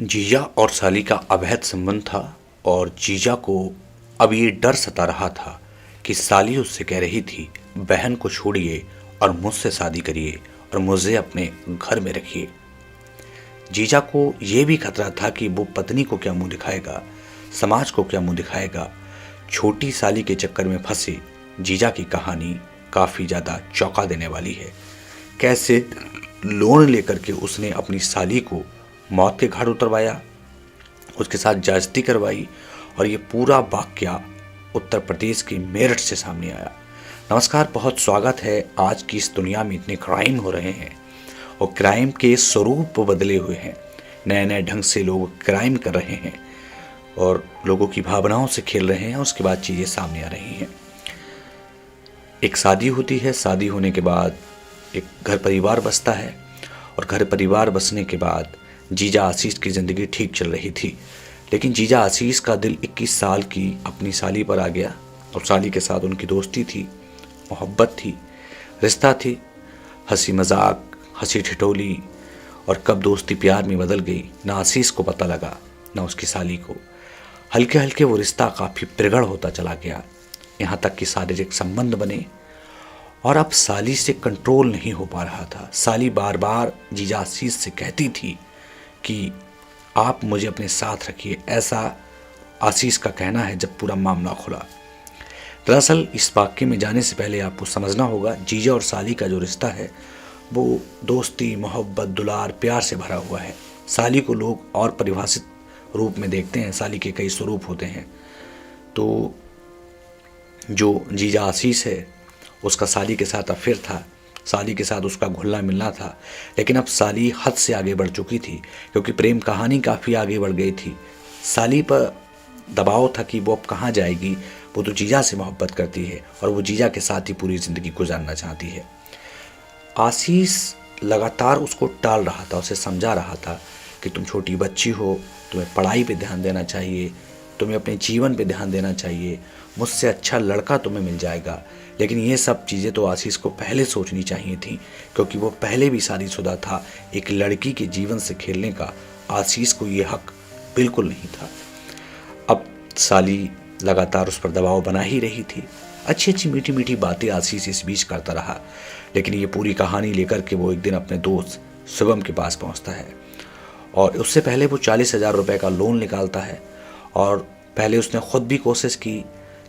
जीजा और साली का अवैध संबंध था और जीजा को अब ये डर सता रहा था कि साली उससे कह रही थी बहन को छोड़िए और मुझसे शादी करिए और मुझे अपने घर में रखिए। जीजा को ये भी खतरा था कि वो पत्नी को क्या मुंह दिखाएगा, समाज को क्या मुंह दिखाएगा। छोटी साली के चक्कर में फंसे जीजा की कहानी काफ़ी ज़्यादा चौंका देने वाली है। कैसे लोन लेकर के उसने अपनी साली को मौत के घाट उतरवाया, उसके साथ ज्यादती करवाई और ये पूरा वाकया उत्तर प्रदेश के मेरठ से सामने आया। नमस्कार, बहुत स्वागत है। आज की इस दुनिया में इतने क्राइम हो रहे हैं और क्राइम के स्वरूप बदले हुए हैं। नए नए ढंग से लोग क्राइम कर रहे हैं और लोगों की भावनाओं से खेल रहे हैं। उसके बाद चीज़ें सामने आ रही हैं। एक शादी होती है, शादी होने के बाद एक घर परिवार बसता है और घर परिवार बसने के बाद जीजा आशीष की ज़िंदगी ठीक चल रही थी, लेकिन जीजा आशीष का दिल 21 साल की अपनी साली पर आ गया और साली के साथ उनकी दोस्ती थी, मोहब्बत थी, रिश्ता थी, हंसी मजाक, हंसी ठिठोली, और कब दोस्ती प्यार में बदल गई ना आशीष को पता लगा ना उसकी साली को। हल्के हल्के वो रिश्ता काफ़ी प्रगाढ़ होता चला गया, यहाँ तक कि शारीरिक संबंध बने और अब साली से कंट्रोल नहीं हो पा रहा था। साली बार बार जीजा आशीष से कहती थी कि आप मुझे अपने साथ रखिए, ऐसा आशीष का कहना है जब पूरा मामला खुला। दरअसल इस वाक्य में जाने से पहले आपको समझना होगा जीजा और साली का जो रिश्ता है वो दोस्ती, मोहब्बत, दुलार, प्यार से भरा हुआ है। साली को लोग और परिभाषित रूप में देखते हैं, साली के कई स्वरूप होते हैं। तो जो जीजा आशीष है उसका साली के साथ अफेयर था, साली के साथ उसका घुलना मिलना था, लेकिन अब साली हद से आगे बढ़ चुकी थी क्योंकि प्रेम कहानी काफ़ी आगे बढ़ गई थी। साली पर दबाव था कि वो अब कहाँ जाएगी, वो तो जीजा से मोहब्बत करती है और वो जीजा के साथ ही पूरी ज़िंदगी गुजारना चाहती है। आशीष लगातार उसको टाल रहा था, उसे समझा रहा था कि तुम छोटी बच्ची हो, तुम्हें पढ़ाई पे ध्यान देना चाहिए, तुम्हें अपने जीवन पे ध्यान देना चाहिए, मुझसे अच्छा लड़का तुम्हें मिल जाएगा। लेकिन ये सब चीज़ें तो आशीष को पहले सोचनी चाहिए थी क्योंकि वो पहले भी शादीशुदा था। एक लड़की के जीवन से खेलने का आशीष को ये हक बिल्कुल नहीं था। अब साली लगातार उस पर दबाव बना ही रही थी, अच्छी अच्छी मीठी मीठी बातें आशीष इस बीच करता रहा, लेकिन ये पूरी कहानी लेकर के वो एक दिन अपने दोस्त शुभम के पास पहुंचता है और उससे पहले वो 40,000 रुपये का लोन निकालता है। और पहले उसने खुद भी कोशिश की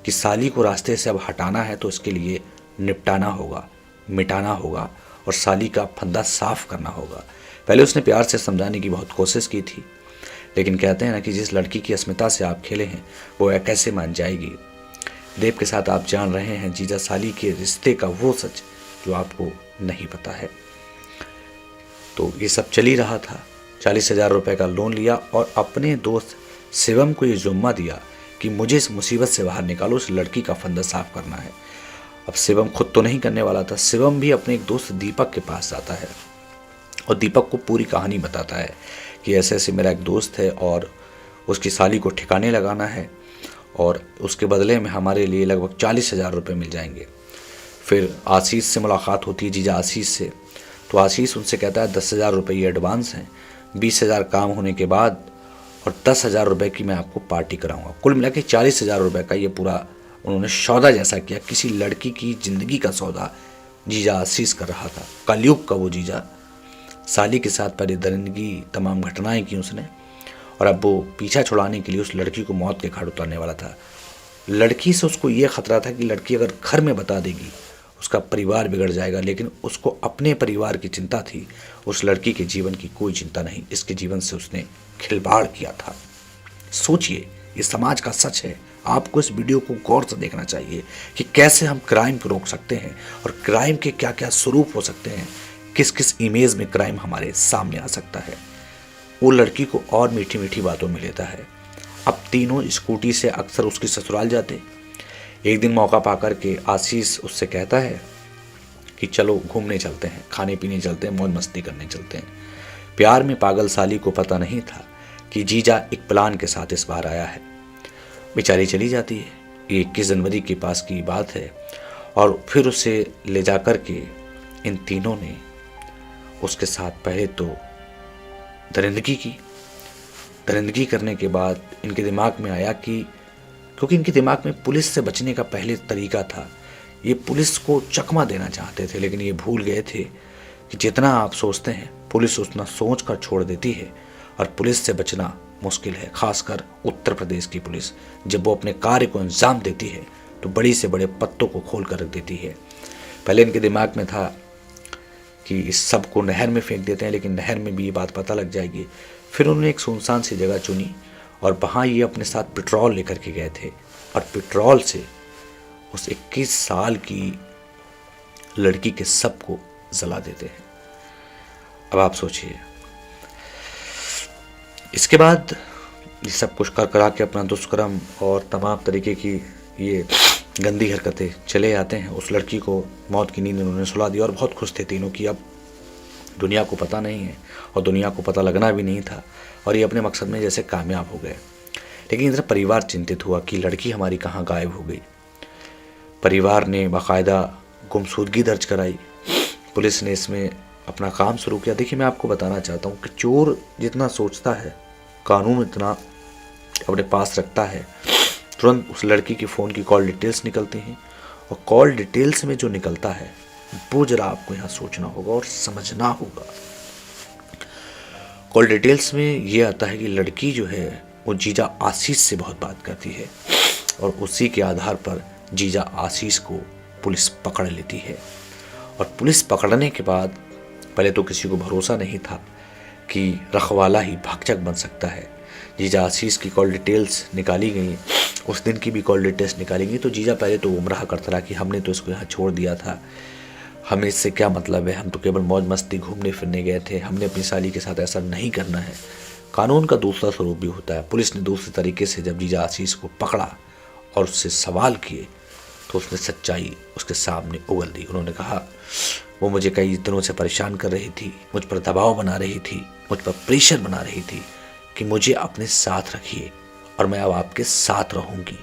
कि साली को रास्ते से अब हटाना है तो इसके लिए निपटाना होगा, मिटाना होगा और साली का फंदा साफ करना होगा। पहले उसने प्यार से समझाने की बहुत कोशिश की थी, लेकिन कहते हैं ना कि जिस लड़की की अस्मिता से आप खेले हैं वो कैसे मान जाएगी। देव के साथ आप जान रहे हैं जीजा साली के रिश्ते का वो सच जो आपको नहीं पता है। तो ये सब चल ही रहा था। 40,000 रुपये का लोन लिया और अपने दोस्त शिवम को ये जुम्मा दिया कि मुझे इस मुसीबत से बाहर निकालो, इस लड़की का फंदा साफ करना है। अब शिवम खुद तो नहीं करने वाला था, शिवम भी अपने एक दोस्त दीपक के पास जाता है और दीपक को पूरी कहानी बताता है कि ऐसे ऐसे मेरा एक दोस्त है और उसकी साली को ठिकाने लगाना है और उसके बदले में हमारे लिए लगभग 40,000 रुपये मिल जाएंगे। फिर आशीष से मुलाकात होती है, जीजा आशीष से। तो आशीष उनसे कहता है 10,000 रुपये ये एडवांस हैं, 20,000 काम होने के बाद और 10,000 रुपये की मैं आपको पार्टी कराऊंगा। कुल मिला के 40,000 रुपये का ये पूरा उन्होंने सौदा जैसा किया, किसी लड़की की ज़िंदगी का सौदा जीजा आशीष कर रहा था। कलयुग का वो जीजा साली के साथ पहले दरिंदगी तमाम घटनाएं की उसने और अब वो पीछा छुड़ाने के लिए उस लड़की को मौत के घाट उतारने वाला था। लड़की से उसको ये खतरा था कि लड़की अगर घर में बता देगी उसका परिवार बिगड़ जाएगा, लेकिन उसको अपने परिवार की चिंता थी, उस लड़की के जीवन की कोई चिंता नहीं। इसके जीवन से उसने खिलवाड़ किया था। सोचिए, ये समाज का सच है। आपको इस वीडियो को गौर से देखना चाहिए कि कैसे हम क्राइम को रोक सकते हैं और क्राइम के क्या क्या स्वरूप हो सकते हैं, किस किस इमेज में क्राइम हमारे सामने आ सकता है। वो लड़की को और मीठी मीठी बातों में लेता है। अब तीनों स्कूटी से अक्सर उसकी ससुराल जाते। एक दिन मौका पाकर के आशीष उससे कहता है कि चलो घूमने चलते हैं, खाने पीने चलते हैं, मौज मस्ती करने चलते हैं। प्यार में पागल साली को पता नहीं था कि जीजा एक प्लान के साथ इस बार आया है। बेचारी चली जाती है। ये 21 जनवरी के पास की बात है और फिर उसे ले जाकर के इन तीनों ने उसके साथ पहले तो दरिंदगी की दरिंदगी करने के बाद इनके दिमाग में आया कि, क्योंकि इनके दिमाग में पुलिस से बचने का पहले तरीका था, ये पुलिस को चकमा देना चाहते थे, लेकिन ये भूल गए थे कि जितना आप सोचते हैं पुलिस उतना सोच कर छोड़ देती है, और पुलिस से बचना मुश्किल है। खासकर उत्तर प्रदेश की पुलिस जब वो अपने कार्य को अंजाम देती है तो बड़ी से बड़े पत्तों को खोल कर रख देती है। पहले इनके दिमाग में था कि इस सब को नहर में फेंक देते हैं, लेकिन नहर में भी ये बात पता लग जाएगी। फिर उन्होंने एक सुनसान सी जगह चुनी और वहाँ ये अपने साथ पेट्रोल लेकर के गए थे, और पेट्रोल से उस 21 साल की लड़की के शव को जला देते हैं। अब आप सोचिए, इसके बाद ये सब कुछ कर करा के अपना दुष्कर्म और तमाम तरीके की ये गंदी हरकतें चले आते हैं। उस लड़की को मौत की नींद उन्होंने सुला दी और बहुत खुश थे तीनों की अब दुनिया को पता नहीं है और दुनिया को पता लगना भी नहीं था, और ये अपने मकसद में जैसे कामयाब हो गए। लेकिन इधर परिवार चिंतित हुआ कि लड़की हमारी कहाँ गायब हो गई। परिवार ने बाकायदा गुमशुदगी दर्ज कराई, पुलिस ने इसमें अपना काम शुरू किया। देखिए, मैं आपको बताना चाहता हूँ कि चोर जितना सोचता है कानून इतना अपने पास रखता है। तुरंत उस लड़की की फ़ोन की कॉल डिटेल्स निकलती हैं, और कॉल डिटेल्स में जो निकलता है वो जरा आपको यहाँ सोचना होगा और समझना होगा। कॉल डिटेल्स में ये आता है कि लड़की जो है वो जीजा आशीष से बहुत बात करती है, और उसी के आधार पर जीजा आशीष को पुलिस पकड़ लेती है। और पुलिस पकड़ने के बाद पहले तो किसी को भरोसा नहीं था कि रखवाला ही भक्षक बन सकता है। जीजा आशीष की कॉल डिटेल्स निकाली गई, उस दिन की भी कॉल डिटेल्स निकाली गई। तो जीजा पहले तो गुमराह करता रहा कि हमने तो इसको यहाँ छोड़ दिया था, हमें इससे क्या मतलब है, हम तो केवल मौज मस्ती घूमने फिरने गए थे, हमने अपनी साली के साथ ऐसा नहीं करना है। कानून का दूसरा स्वरूप भी होता है। पुलिस ने दूसरे तरीके से जब जीजा आशीष को पकड़ा और उससे सवाल किए तो उसने सच्चाई उसके सामने उगल दी। उन्होंने कहा, वो मुझे कई दिनों से परेशान कर रही थी, मुझ पर दबाव बना रही थी, मुझ पर प्रेशर बना रही थी कि मुझे अपने साथ रखिए और मैं अब आपके साथ रहूँगी।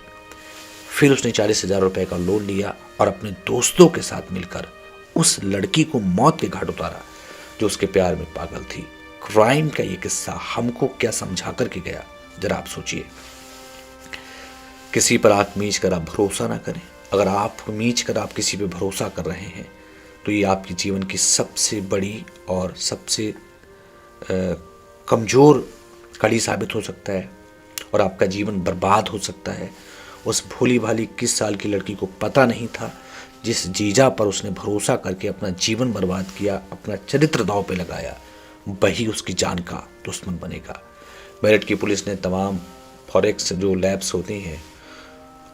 फिर उसने 40,000 रुपये का लोन लिया और अपने दोस्तों के साथ मिलकर उस लड़की को मौत के घाट उतारा जो उसके प्यार में पागल थी। क्राइम का ये किस्सा हमको क्या समझा कर के गया, जरा आप सोचिए। किसी पर आंख मीच कर आप भरोसा ना करें। अगर आप मीच कर आप किसी पे भरोसा कर रहे हैं तो ये आपके जीवन की सबसे बड़ी और सबसे कमज़ोर कड़ी साबित हो सकता है, और आपका जीवन बर्बाद हो सकता है। उस भोली भाली 21 साल की लड़की को पता नहीं था जिस जीजा पर उसने भरोसा करके अपना जीवन बर्बाद किया, अपना चरित्र दांव पे लगाया, वही उसकी जान का दुश्मन बनेगा। मेरठ की पुलिस ने तमाम फॉरेक्स जो लैब्स होती हैं,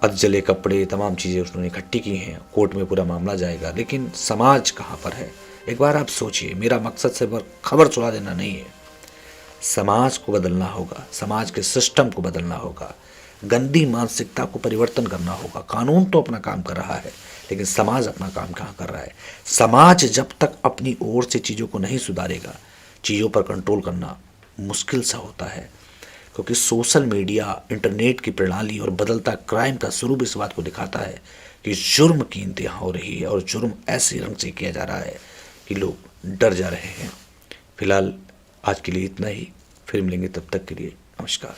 अधजले कपड़े, तमाम चीज़ें उन्होंने इकट्ठी की हैं। कोर्ट में पूरा मामला जाएगा, लेकिन समाज कहाँ पर है? एक बार आप सोचिए। मेरा मकसद सिर्फ खबर सुना देना नहीं है, समाज को बदलना होगा, समाज के सिस्टम को बदलना होगा, गंदी मानसिकता को परिवर्तन करना होगा। कानून तो अपना काम कर रहा है, लेकिन समाज अपना काम कहाँ कर रहा है? समाज जब तक अपनी ओर से चीज़ों को नहीं सुधारेगा, चीज़ों पर कंट्रोल करना मुश्किल सा होता है। क्योंकि सोशल मीडिया, इंटरनेट की प्रणाली और बदलता क्राइम का स्वरूप इस बात को दिखाता है कि जुर्म की इंतहा हो रही है, और जुर्म ऐसे रंग से किया जा रहा है कि लोग डर जा रहे हैं। फिलहाल आज के लिए इतना ही, फिर मिलेंगे, तब तक के लिए नमस्कार।